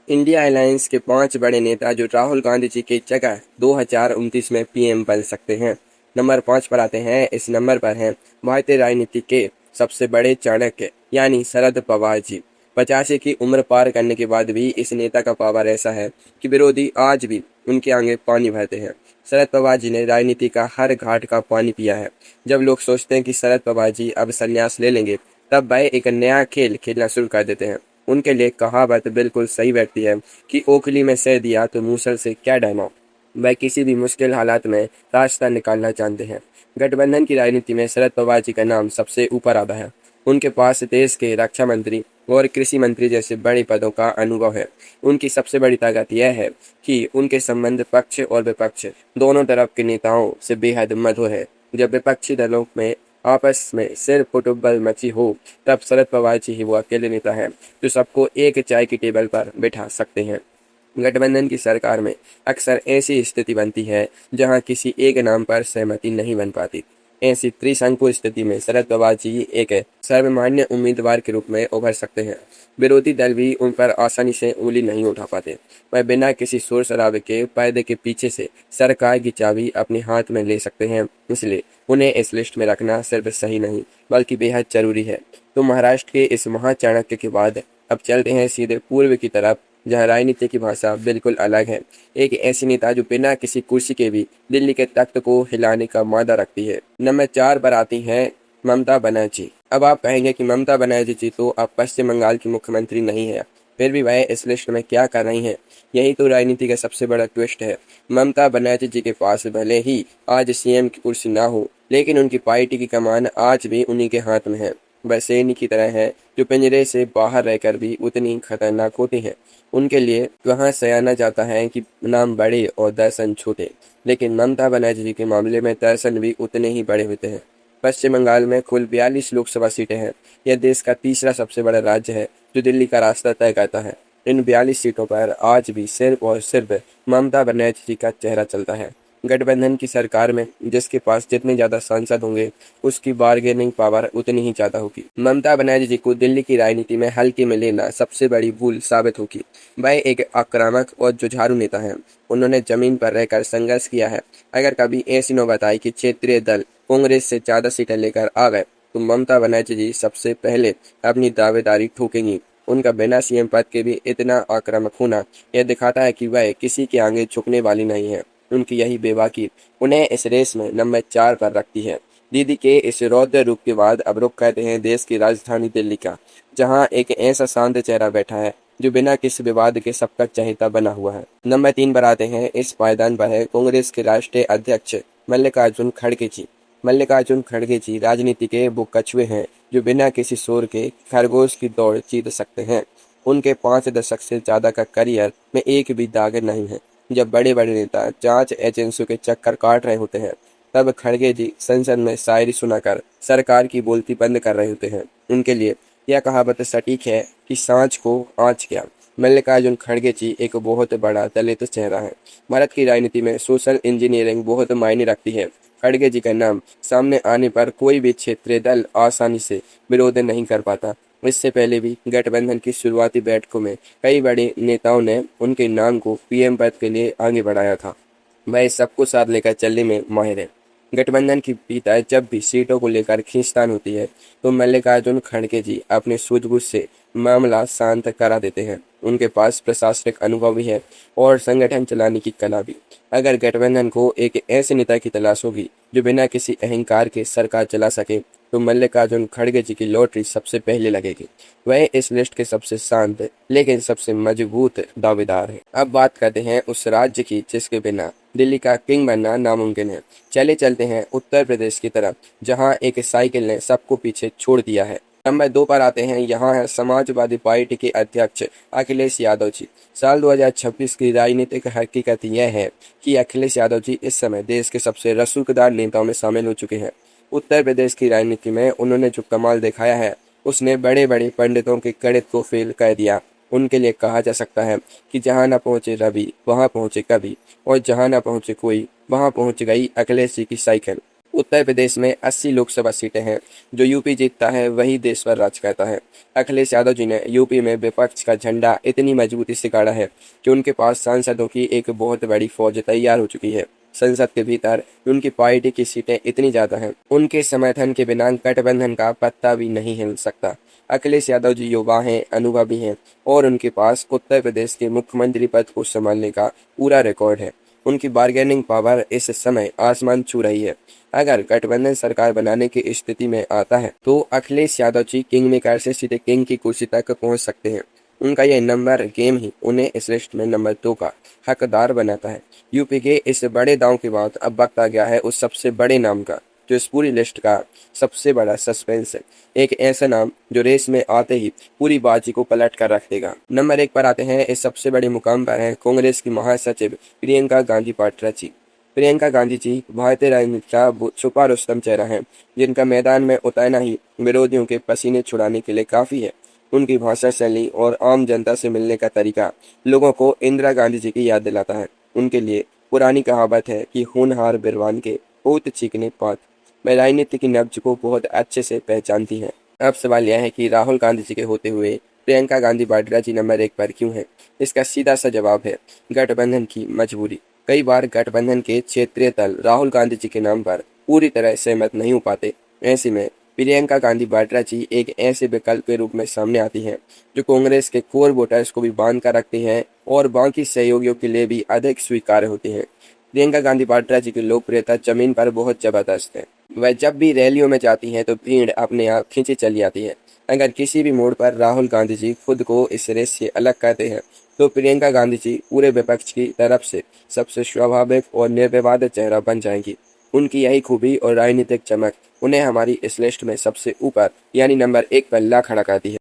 India alliance के 5 बड़े नेता जो राहुल गांधी जी की जगह 2029 में पीएम बन सकते हैं। नंबर 5 पर आते हैं। इस नंबर पर हैं भारतीय राजनीति के सबसे बड़े चाणक्य यानी शरद पवार जी। 85 की उम्र पार करने के बाद भी इस नेता का पावर ऐसा है कि विरोधी आज भी उनके आगे पानी भरते हैं। शरद पवार जी ने राजनीति का हर घाट का पानी पिया है। जब लोग सोचते हैं कि शरद पवार जी अब संन्यास ले लेंगे, तब वह एक नया खेल खेलना शुरू कर देते हैं। उनके लिए कहावत बिल्कुल सही बैठती है कि ओखली में सह दिया तो मूसल से क्या डरना। वह किसी भी मुश्किल हालात में रास्ता निकालना जानते हैं। गठबंधन की राजनीति में शरद पवार जी का नाम सबसे ऊपर आता है। उनके पास देश के रक्षा मंत्री और कृषि मंत्री जैसे बड़े पदों का अनुभव है। उनकी सबसे बड़ी ताकत यह है कि उनके संबंध पक्ष और विपक्ष दोनों तरफ के नेताओं से बेहद मधुर है। जब विपक्षी दलों में आपस में सिर फुटबल मची हो, तब शरद पवार जी ही वो अकेले नेता हैं जो सबको एक चाय की टेबल पर बिठा सकते हैं। गठबंधन की सरकार में अक्सर ऐसी स्थिति बनती है जहां किसी एक नाम पर सहमति नहीं बन पाती। ऐसी त्रिशंकु स्थिति में शरद पवार जी एक सर्वमान्य उम्मीदवार के रूप में उभर सकते हैं। विरोधी दल भी उन पर आसानी से उंगली नहीं उठा पाते। वह बिना किसी शोर शराबे के पर्दे के पीछे से सरकार की चाबी अपने हाथ में ले सकते हैं। इसलिए उन्हें इस लिस्ट में रखना सिर्फ सही नहीं बल्कि बेहद जरूरी है। तो महाराष्ट्र के इस महाचाणक्य के बाद अब चलते हैं सीधे पूर्व की तरफ, जहाँ राजनीति की भाषा बिल्कुल अलग है। एक ऐसी नेता जो बिना किसी कुर्सी के भी दिल्ली के तख्त को हिलाने का मादा रखती है। नंबर 4 पर आती हैं ममता बनर्जी। अब आप कहेंगे कि ममता बनर्जी जी तो अब पश्चिम बंगाल की मुख्यमंत्री नहीं है, फिर भी वह इस लिस्ट में क्या कर रही हैं? यही तो राजनीति का सबसे बड़ा ट्विस्ट है। ममता बनर्जी जी के पास भले ही आज सीएम की कुर्सी ना हो, लेकिन उनकी पार्टी की कमान आज भी उन्हीं के हाथ में है। वह सैनिक की तरह है जो पिंजरे से बाहर रहकर भी उतनी खतरनाक होती है। उनके लिए वहां सयाना जाता है कि नाम बड़े और दर्शन छोटे, लेकिन ममता बनर्जी जी के मामले में दर्शन भी उतने ही बड़े होते हैं। पश्चिम बंगाल में कुल 42 लोकसभा सीटें हैं। यह देश का तीसरा सबसे बड़ा राज्य है जो दिल्ली का रास्ता तय करता है। इन 42 सीटों पर आज भी सिर्फ और सिर्फ ममता बनर्जी जी का चेहरा चलता है। गठबंधन की सरकार में जिसके पास जितने ज्यादा सांसद होंगे, उसकी बार्गेनिंग पावर उतनी ही ज्यादा होगी। ममता बनर्जी जी को दिल्ली की राजनीति में हल्के में लेना सबसे बड़ी भूल साबित होगी। वह एक आक्रामक और जुझारू नेता है। उन्होंने जमीन पर रहकर संघर्ष किया है। अगर कभी ऐसी नौबत आई कि क्षेत्रीय दल कांग्रेस से ज्यादा सीटें लेकर आ गए, तो ममता बनर्जी जी सबसे पहले अपनी दावेदारी ठोकेंगी। उनका बिना सीएम पद के भी इतना आक्रामक होना यह दिखाता है कि वह किसी के आगे झुकने वाली नहीं है। उनकी यही बेबाकी उन्हें इस रेस में नंबर 4 पर रखती है। दीदी के इस रौद्र रूप के बाद अब रुख करते हैं देश की राजधानी दिल्ली का, जहां एक ऐसा शांत चेहरा बैठा है जो बिना किसी विवाद के सबका चहेता बना हुआ है। नंबर 3 पर आते हैं। इस पायदान पर है कांग्रेस के राष्ट्रीय अध्यक्ष मल्लिकार्जुन खड़गे जी। मल्लिकार्जुन खड़गे जी राजनीति के वो कछुए हैं जो बिना किसी शोर के खरगोश की दौड़ जीत सकते हैं। उनके 5 दशक से ज्यादा का करियर में एक भी दाग नहीं है। जब बड़े बड़े नेता जांच एजेंसियों के चक्कर काट रहे होते हैं, तब खड़गे जी संसद में शायरी सुनाकर सरकार की बोलती बंद कर रहे होते हैं। उनके लिए यह कहावत सटीक है कि सांच को आँच क्या। मल्लिकार्जुन खड़गे जी एक बहुत बड़ा दलित चेहरा है। भारत की राजनीति में सोशल इंजीनियरिंग बहुत मायने रखती है। खड़गे जी का नाम सामने आने पर कोई भी क्षेत्रीय दल आसानी से विरोध नहीं कर पाता। इससे पहले भी गठबंधन की शुरुआती बैठकों में कई बड़े नेताओं ने उनके नाम को पीएम पद के लिए आगे बढ़ाया था। वह सबको साथ लेकर चलने में माहिर है। गठबंधन की भीतर जब भी सीटों को लेकर खींचतान होती है, तो मल्लिकार्जुन खड़गे जी अपने सूझबूझ से मामला शांत करा देते हैं। उनके पास प्रशासनिक अनुभव भी है और संगठन चलाने की कला भी। अगर गठबंधन को एक ऐसे नेता की तलाश होगी जो बिना किसी अहंकार के सरकार चला सके, तो मल्लिकार्जुन खड़गे जी की लॉटरी सबसे पहले लगेगी। वह इस लिस्ट के सबसे शांत लेकिन सबसे मजबूत दावेदार है। अब बात करते हैं उस राज्य की जिसके बिना दिल्ली का किंग बनना नामुमकिन है। चले चलते हैं उत्तर प्रदेश की तरफ, जहां एक साइकिल ने सबको पीछे छोड़ दिया है। नंबर 2 पर आते हैं। यहाँ है समाजवादी पार्टी के अध्यक्ष अखिलेश यादव जी। साल 2026 की राजनीतिक हकीकत यह है कि अखिलेश यादव जी इस समय देश के सबसे रसूखदार नेताओं में शामिल हो चुके हैं। उत्तर प्रदेश की राजनीति में उन्होंने जो कमाल दिखाया है, उसने बड़े बड़े पंडितों के गणित को फेल कर दिया। उनके लिए कहा जा सकता है कि जहां न पहुंचे रवि वहां पहुंचे कवि, और जहां न पहुंचे कोई वहां पहुंच गई अखिलेश जी की साइकिल। उत्तर प्रदेश में 80 लोकसभा सीटें हैं। जो यूपी जीतता है वही देश पर राज करता है। अखिलेश यादव जी ने यूपी में विपक्ष का झंडा इतनी मजबूती से गाड़ा है कि उनके पास सांसदों की एक बहुत बड़ी फौज तैयार हो चुकी है। संसद के भीतर उनकी पार्टी की सीटें इतनी ज्यादा हैं, उनके समर्थन के बिना गठबंधन का पत्ता भी नहीं हिल सकता। अखिलेश यादव जी युवा हैं, अनुभवी हैं और उनके पास उत्तर प्रदेश के मुख्यमंत्री पद को संभालने का पूरा रिकॉर्ड है। उनकी बार्गेनिंग पावर इस समय आसमान छू रही है। अगर गठबंधन सरकार बनाने की स्थिति में आता है तो अखिलेश यादव जी किंग मेकर से सीधे किंग की कुर्सी तक पहुंच सकते हैं। उनका यह नंबर गेम ही उन्हें इस लिस्ट में नंबर 2 का हकदार बनाता है। यूपी के इस बड़े दांव के बाद अब वक्त आ गया है उस सबसे बड़े नाम का, जो इस पूरी लिस्ट का सबसे बड़ा सस्पेंस है। एक ऐसा नाम जो रेस में आते ही पूरी बाजी को पलट कर रख देगा। नंबर 1 पर आते हैं। इस सबसे बड़े मुकाम पर है कांग्रेस की महासचिव प्रियंका गांधी वाड्रा जी। प्रियंका गांधी जी भारतीय राजनीति का छुपा रुस्तम चेहरा है, जिनका मैदान में उतरना ही विरोधियों के पसीने छुड़ाने के लिए काफी है। उनकी भाषा शैली और आम जनता से मिलने का तरीका लोगों को इंदिरा गांधी जी की याद दिलाता है। उनके लिए पुरानी कहावत है कि होनहार बिरवान के होत चीखने पात। मैं राजनीति की नब्ज को बहुत अच्छे से पहचानती हैं। अब सवाल यह है कि राहुल गांधी जी के होते हुए प्रियंका गांधी वाड्रा जी नंबर 1 पर क्यों है? इसका सीधा सा जवाब है गठबंधन की मजबूरी। कई बार गठबंधन के क्षेत्रीय दल राहुल गांधी जी के नाम पर पूरी तरह सहमत नहीं हो पाते। ऐसे में प्रियंका गांधी वाड्रा जी एक ऐसे विकल्प के रूप में सामने आती हैं जो कांग्रेस के कोर वोटर्स को भी बांध कर रखती हैं और बाकी सहयोगियों के लिए भी अधिक स्वीकार्य होती हैं। प्रियंका गांधी वाड्रा जी की लोकप्रियता जमीन पर बहुत जबरदस्त है। वह जब भी रैलियों में जाती हैं तो भीड़ अपने आप खींची चली आती है। अगर किसी भी मोड़ पर राहुल गांधी जी खुद को इस रेस से अलग करते हैं तो प्रियंका गांधी जी पूरे विपक्ष की तरफ से सबसे स्वाभाविक और निर्विवाद चेहरा बन जाएंगी। उनकी यही खूबी और राजनीतिक चमक उन्हें हमारी इस लिस्ट में सबसे ऊपर यानी नंबर 1 पर ला खड़ा करती है।